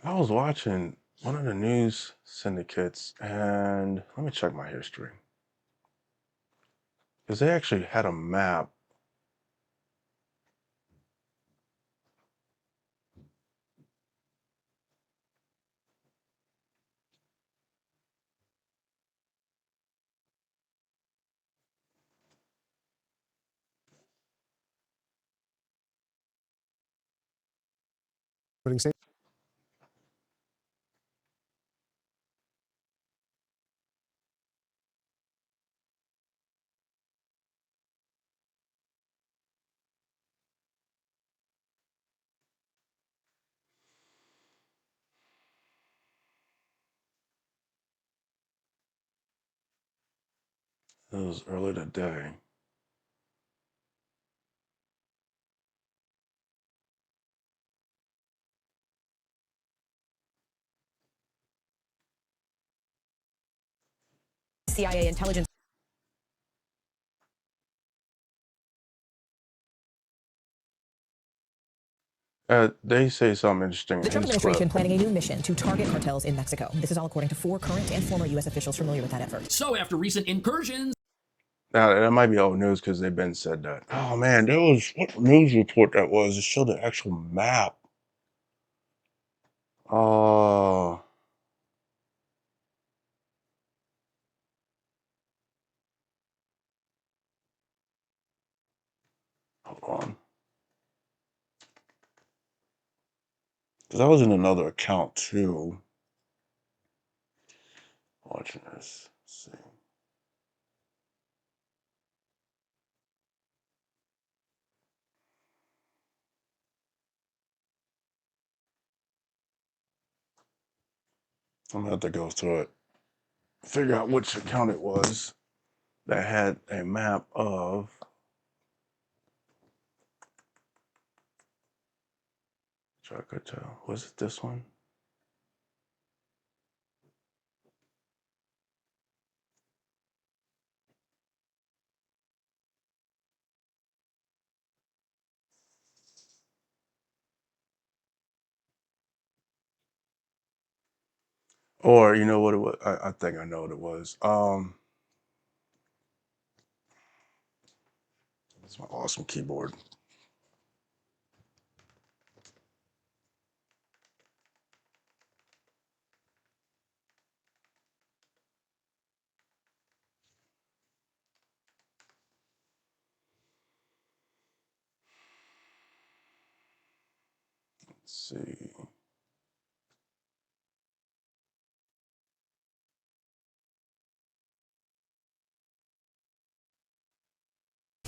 I was watching one of the news syndicates, and let me check my history. Because they actually had a map. It was early today. CIA intelligence. They say something interesting. The Trump in this administration clip. planning a new mission to target cartels in Mexico. This is all according to 4 current and former U.S. officials familiar with that effort. So after recent incursions. Now, that might be old news because they've been said that. Oh man, there was, what news report that was? It showed the actual map. Oh. Hold on. Because I was in another account too. watching this. Let's see. I'm gonna have to go through it, figure out which account it was that had a map of Cartel. Was it this one? Or you know what it was? I think I know what it was. It's my awesome keyboard. Let's see.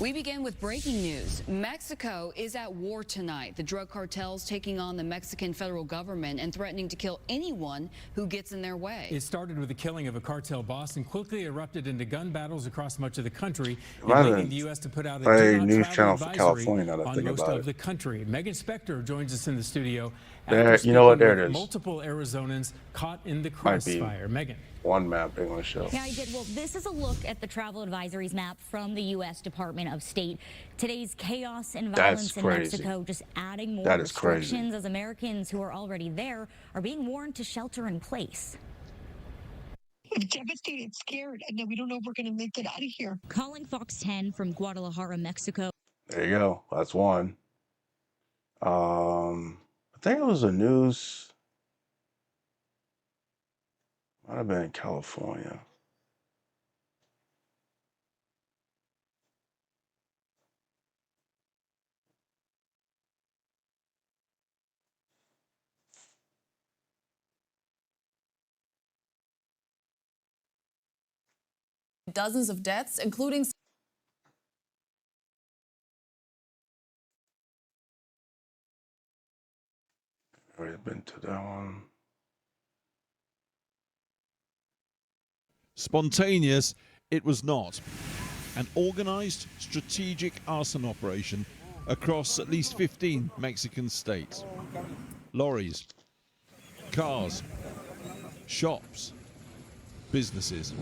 We begin with breaking news. Mexico is at war tonight. The drug cartels taking on the Mexican federal government and threatening to kill anyone who gets in their way. It started with the killing of a cartel boss and quickly erupted into gun battles across much of the country, Rather leading the U.S. to put out a a do news not channel travel for advisory California, now that I on think most about of it. the country. Megan Spector joins us in the studio There, after you know what? speaking There with it is. multiple Arizonans caught in the Might be crossfire. Megan. one map they're gonna show. Yeah, I did. Well, this is a look at the travel advisories map from the U.S. Department of State. Today's chaos and violence in Mexico just adding more That is crazy. restrictions as Americans who are already there are being warned to shelter in place. I'm devastated, scared, and then we don't know if we're going to make it out of here. Calling Fox 10 from Guadalajara, Mexico. There you go. That's one. I think it was a news. Might have been in California. Dozens of deaths, including Already been to that one. Spontaneous, it was not. An organized, strategic arson operation across at least 15 Mexican states. Lorries, cars, shops, businesses.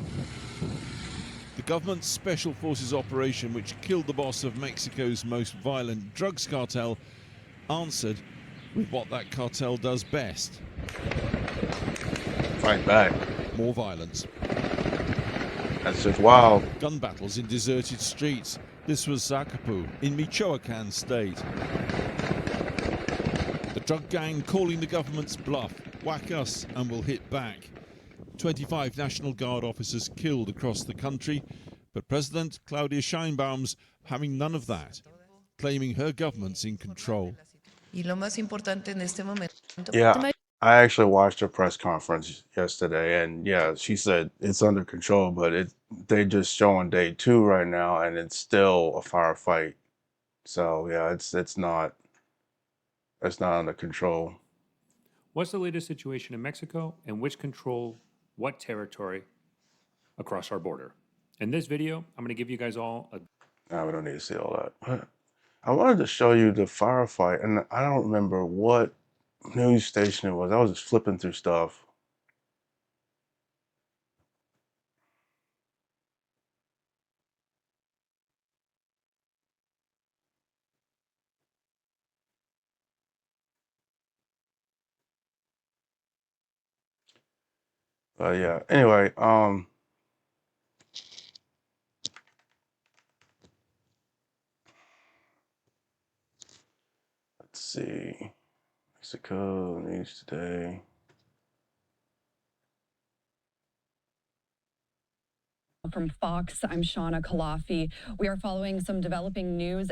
The government's special forces operation, which killed the boss of Mexico's most violent drugs cartel, answered with what that cartel does best. Fight back. More violence. That's just wild. Gun battles in deserted streets. This was Zacapu in Michoacan state. The drug gang calling the government's bluff. Whack us and we'll hit back. 25 National Guard officers killed across the country, but President Claudia Sheinbaum's having none of that, claiming her government's in control. Yeah, I actually watched her press conference yesterday, and yeah, she said it's under control, but they just showing day 2 right now, and it's still a firefight. So yeah, it's not under control. What's the latest situation in Mexico, and which control what territory across our border? In this video, I'm going to give you guys all a... No, we don't need to see all that. But I wanted to show you the firefight, and I don't remember what news station it was. I was just flipping through stuff. But yeah, anyway, let's see. Mexico news today. From Fox, I'm Shauna Kalafi. We are following some developing news.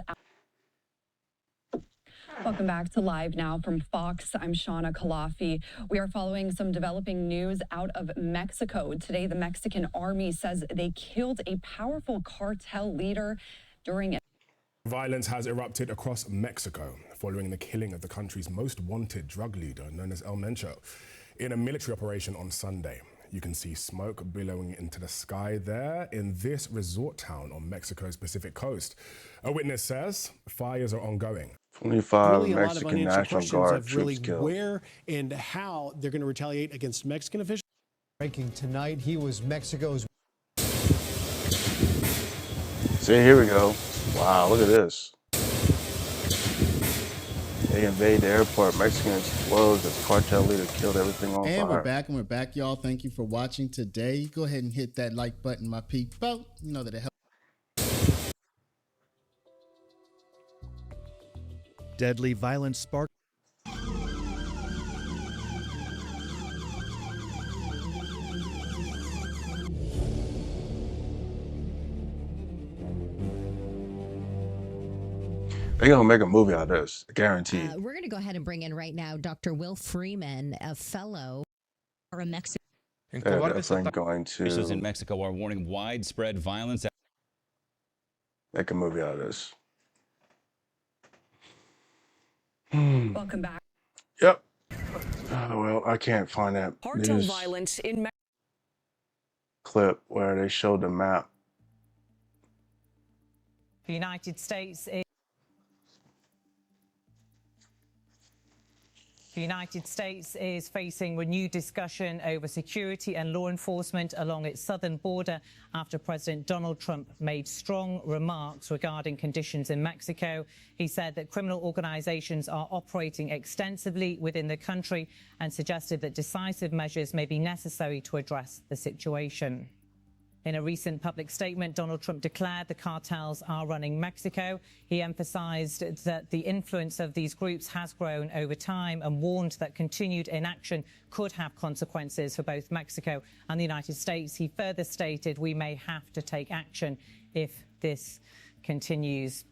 Welcome back to Live Now from Fox. I'm Shauna Kalafi. We are following some developing news out of Mexico. Today, the Mexican army says they killed a powerful cartel leader during it. Violence has erupted across Mexico following the killing of the country's most wanted drug leader known as El Mencho in a military operation on Sunday. You can see smoke billowing into the sky there in this resort town on Mexico's Pacific coast. A witness says fires are ongoing. 25 really a lot of Mexican unanswered National questions Guard of really troops killed. where and how they're going to retaliate against Mexican officials. Breaking tonight, he was Mexico's. See, here we go. Wow, look at this. They invade the airport. Mexican explodes as cartel leader killed everything on And fire. we're back, y'all. Thank you for watching today. Go ahead and hit that like button, my people. You know that it helps. Deadly violence sparked. They're gonna make a movie out of this, guaranteed. We're going to go ahead and bring in right now Dr. Will Freeman, a fellow for Mexico. They're definitely going Officials in to Mexico are warning widespread violence. make a movie out of this. Welcome back. Yep. Well, I can't find that Cartel news violence in clip where they showed the map. The United States is facing renewed discussion over security and law enforcement along its southern border after President Donald Trump made strong remarks regarding conditions in Mexico. He said that criminal organizations are operating extensively within the country and suggested that decisive measures may be necessary to address the situation. In a recent public statement, Donald Trump declared the cartels are running Mexico. He emphasized that the influence of these groups has grown over time and warned that continued inaction could have consequences for both Mexico and the United States. He further stated we may have to take action if this continues.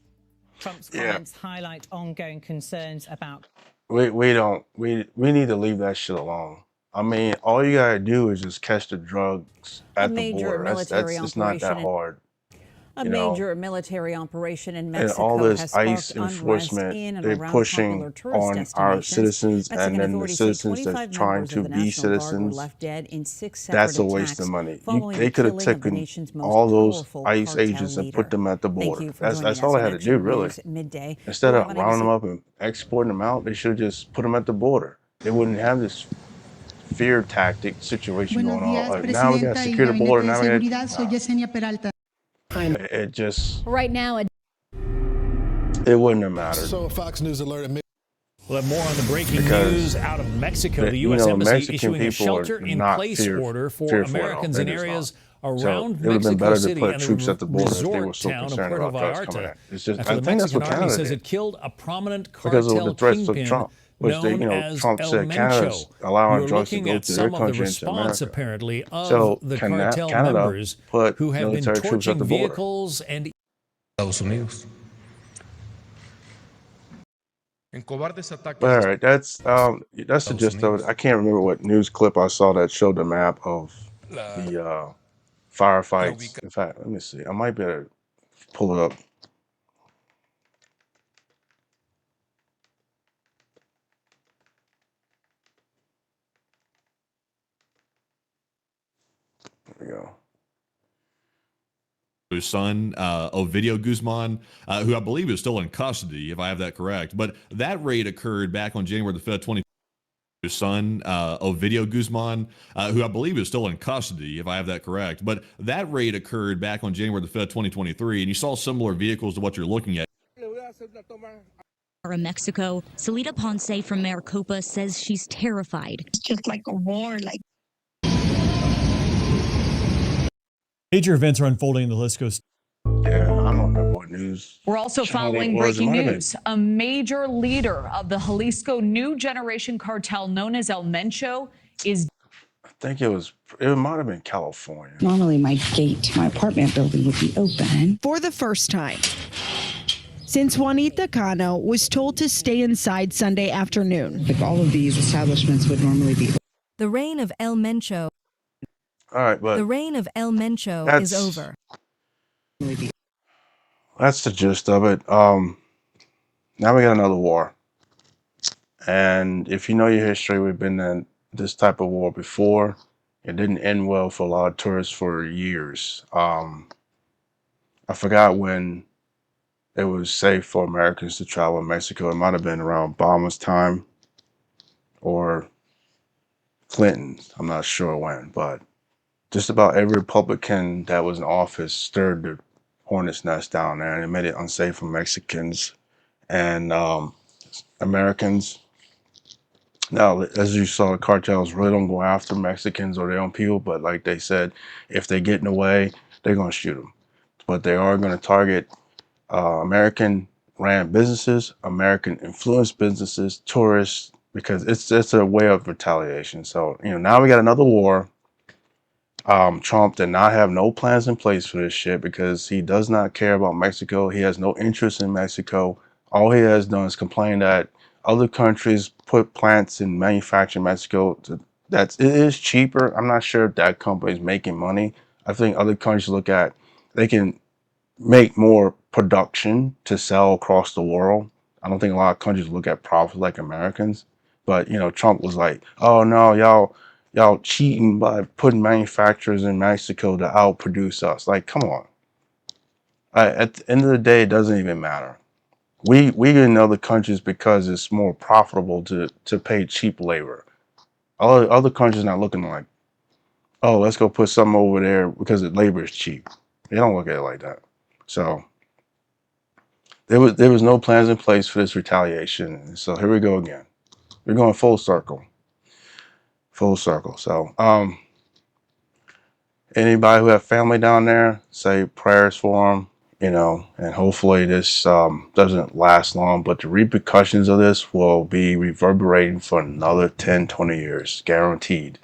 Trump's comments highlight ongoing concerns about... We need to leave that shit alone. I mean, all you gotta do is just catch the drugs at the border. It's not that hard. A major military operation in And Mexico all has this sparked ICE unrest enforcement, in and they're around pushing popular tourist on our destinations. citizens, and Mexican then the authorities say citizens 25 that's trying members to of the be National Guard were citizens. left dead in 6 separate That's a waste attacks of money. following They the could have killing of the taken nation's most all those powerful ICE cartel agents and leader. put them at the Thank border. you for That's joining all us they on had to do, Action really. News at midday. Instead We're of having rounding them up and exporting them out, they should have just put them at the border. They wouldn't have this fear tactic situation going on. Like, now we got to secure the border. Now we got it just Right now, it wouldn't have mattered. So Fox News alerted me. We'll have more on the breaking Because news out of Mexico. The you U.S. know, Embassy Mexican issuing a people are shelter-in-place not order for fearful at all. Americans They're in just areas not. So around it would have been Mexico better to City put and troops the at the border if they were resort so town of concerned Puerto about drugs coming Vallarta. in. It's just, After I the think that's Mexican what Army Canada says did. it killed a prominent Because of the cartel threats of kingpin Trump, which they, known as Trump El said Canada's Mencho. allowing You're drugs to looking go at to their some of the country into response, America. apparently, of So the cartel Canada members put who have been military troops at torching the border. vehicles and Estados Unidos. All right, that's the gist of it. I can't remember what news clip I saw that showed the map of the firefights. In fact, let me see. I might be able to pull it up. There we go. His son, Ovidio Guzman, who I believe is still in custody, if I have that correct. But that raid occurred back on January the 5th, 2020. His son, Ovidio Guzman, who I believe is still in custody, if I have that correct. But that raid occurred back on January the 5th, 2023, and you saw similar vehicles to what you're looking at. in Mexico, Salida Ponce from Maricopa says she's terrified. It's just like a war, like. Major events are unfolding in the Jalisco. Yeah, I don't know what news. We're also following breaking news. A major leader of the Jalisco new generation cartel known as El Mencho is. I think it might have been California. Normally my gate to my apartment building would be open. For the first time, since Juanita Cano was told to stay inside Sunday afternoon. Like all of these establishments would normally be. The reign of El Mencho. All right, but The reign of El Mencho is over. That's the gist of it. Now we got another war. And if you know your history, we've been in this type of war before. It didn't end well for a lot of tourists for years. I forgot when it was safe for Americans to travel in Mexico. It might have been around Obama's time or Clinton's. I'm not sure when, but just about every Republican that was in office stirred the hornet's nest down there, and it made it unsafe for Mexicans and Americans. Now, as you saw, the cartels really don't go after Mexicans or their own people, but like they said, if they get in the way, they're going to shoot them. But they are going to target American-ran businesses, American-influenced businesses, tourists, because it's a way of retaliation. So, now we got another war. Trump did not have no plans in place for this shit because he does not care about Mexico. He has no interest in Mexico. All he has done is complain that other countries put plants and manufacture in Mexico. It is cheaper. I'm not sure if that company is making money. I think other countries look at, they can make more production to sell across the world. I don't think a lot of countries look at profit like Americans. But, Trump was like, oh no, y'all cheating by putting manufacturers in Mexico to outproduce us. Like, come on. At the end of the day, it doesn't even matter. We in other countries because it's more profitable to pay cheap labor. Other countries not looking like, oh, let's go put something over there because the labor is cheap. They don't look at it like that. So there was no plans in place for this retaliation. So here we go again. We're going full circle. Full circle. So anybody who have family down there, say prayers for them, and hopefully this doesn't last long, but the repercussions of this will be reverberating for another 10, 20 years, guaranteed.